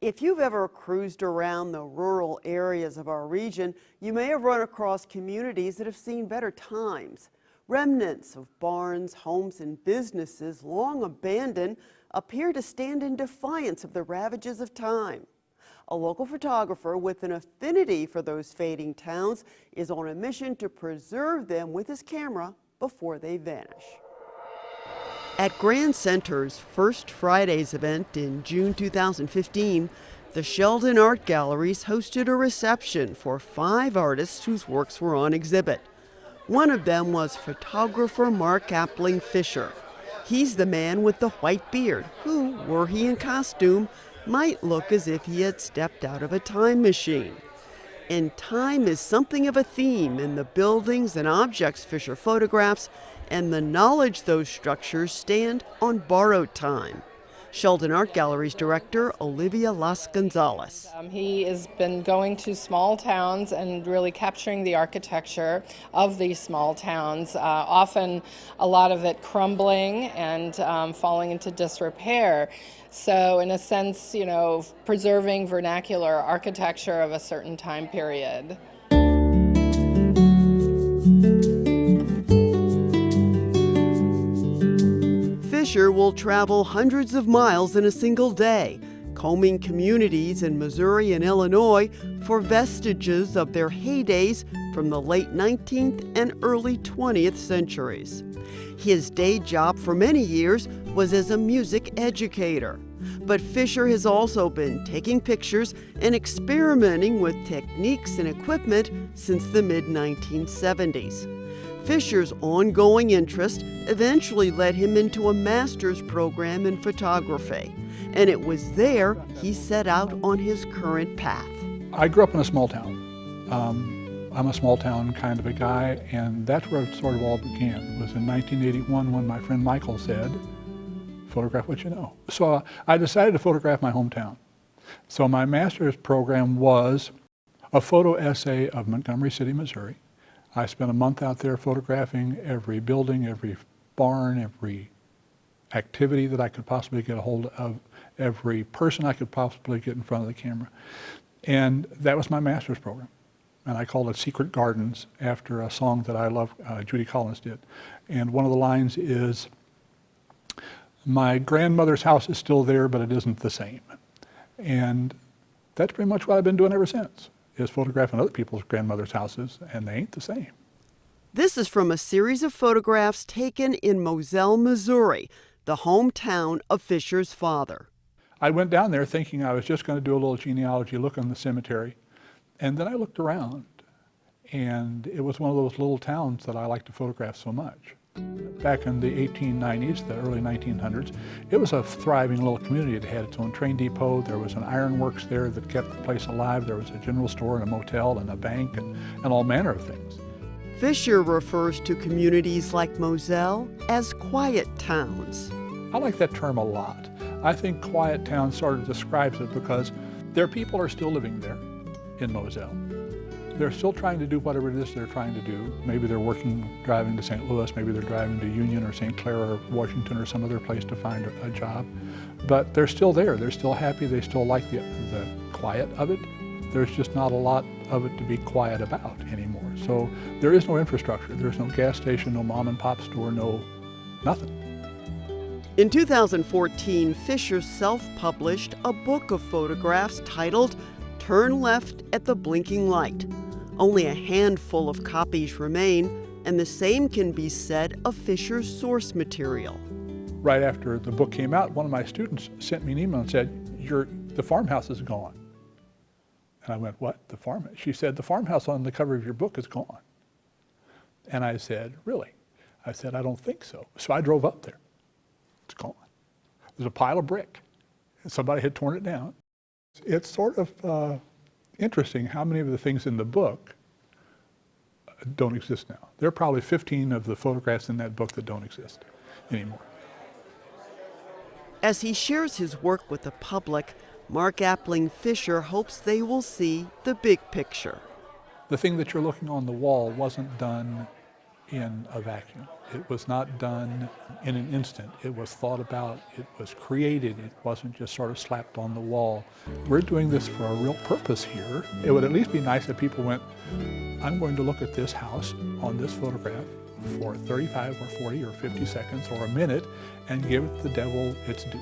If you've ever cruised around the rural areas of our region, you may have run across communities that have seen better times. Remnants of barns, homes, and businesses long abandoned appear to stand in defiance of the ravages of time. A local photographer with an affinity for those fading towns is on a mission to preserve them with his camera before they vanish. At Grand Center's First Fridays event in June 2015, the Sheldon Art Galleries hosted a reception for 5 artists whose works were on exhibit. One of them was photographer Mark Appling Fisher. He's the man with the white beard who, were he in costume, might look as if he had stepped out of a time machine. And time is something of a theme in the buildings and objects Fisher photographs, and the knowledge those structures stand on borrowed time. Sheldon Art Gallery's director, Olivia Las Gonzalez. He has been going to small towns and really capturing the architecture of these small towns, often a lot of it crumbling and falling into disrepair. So in a sense, preserving vernacular architecture of a certain time period. Fisher will travel hundreds of miles in a single day, combing communities in Missouri and Illinois for vestiges of their heydays from the late 19th and early 20th centuries. His day job for many years was as a music educator. But Fisher has also been taking pictures and experimenting with techniques and equipment since the mid-1970s. Fisher's ongoing interest eventually led him into a master's program in photography, and it was there he set out on his current path. I grew up in a small town. I'm a small town kind of a guy, and that's where it sort of all began. It was in 1981 when my friend Michael said, "Photograph what you know." So I decided to photograph my hometown. So my master's program was a photo essay of Montgomery City, Missouri. I spent a month out there photographing every building, every barn, every activity that I could possibly get a hold of, every person I could possibly get in front of the camera. And that was my master's program. And I called it Secret Gardens after a song that I love, Judy Collins did. And one of the lines is, "My grandmother's house is still there, but it isn't the same." And that's pretty much what I've been doing ever since, is photographing other people's grandmother's houses, and they ain't the same. This is from a series of photographs taken in Moselle, Missouri, the hometown of Fisher's father. I went down there thinking I was just going to do a little genealogy look on the cemetery, and then I looked around, and it was one of those little towns that I like to photograph so much. Back in the 1890s, the early 1900s, it was a thriving little community. It had its own train depot. There was an ironworks there that kept the place alive. There was a general store and a motel and a bank and all manner of things. Fisher refers to communities like Moselle as quiet towns. I like that term a lot. I think quiet town sort of describes it because their people are still living there in Moselle. They're still trying to do whatever it is they're trying to do. Maybe they're driving to St. Louis, maybe they're driving to Union or St. Clair or Washington or some other place to find a job. But they're still there, they're still happy, they still like the quiet of it. There's just not a lot of it to be quiet about anymore. So there is no infrastructure, there's no gas station, no mom and pop store, no nothing. In 2014, Fisher self-published a book of photographs titled "Turn Left at the Blinking Light." Only a handful of copies remain, and the same can be said of Fisher's source material. Right after the book came out, one of my students sent me an email and said, "The farmhouse is gone." And I went, "What? The farmhouse?" She said, "The farmhouse on the cover of your book is gone." And I said, "Really?" I said, "I don't think so." So I drove up there. It's gone. There's a pile of brick. Somebody had torn it down. It's sort of interesting how many of the things in the book don't exist now. There are probably 15 of the photographs in that book that don't exist anymore. As he shares his work with the public, Mark Appling Fisher hopes they will see the big picture. The thing that you're looking on the wall wasn't done in a vacuum. It was not done in an instant. It was thought about, it was created, it wasn't just sort of slapped on the wall. We're doing this for a real purpose here. It would at least be nice if people went, I'm going to look at this house on this photograph for 35 or 40 or 50 seconds or a minute and give the devil its due.